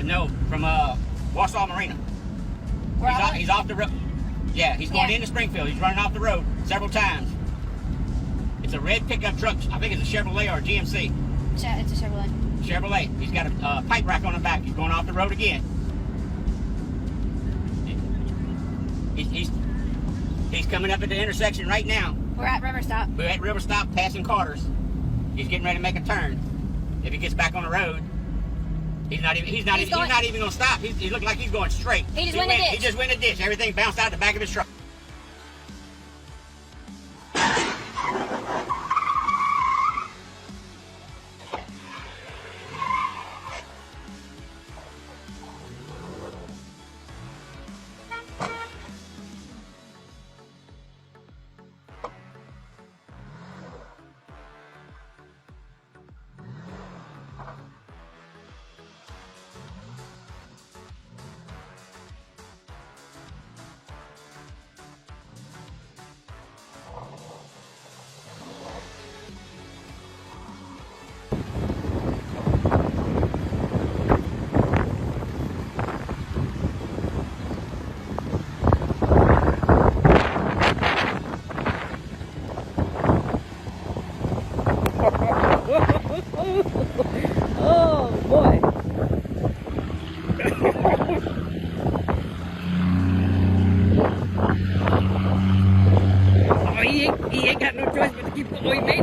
No, from Wausau Marina. He's off the road. Yeah, he's going into Springfield. He's running off the road several times. It's a red pickup truck. I think it's a Chevrolet or a GMC. It's a Chevrolet. Chevrolet. He's got a pipe rack on the back. He's going off the road again. He's coming up at the intersection right now. We're at River Stop. We're at River Stop, passing Carter's. He's getting ready to make a turn. If he gets back on the road, he's not even going to stop. He looks like he's going straight. He just went in a ditch. He just went in a ditch. Everything bounced out the back of his truck. Oh boy. Oh, he ain't got no choice but to keep going, man.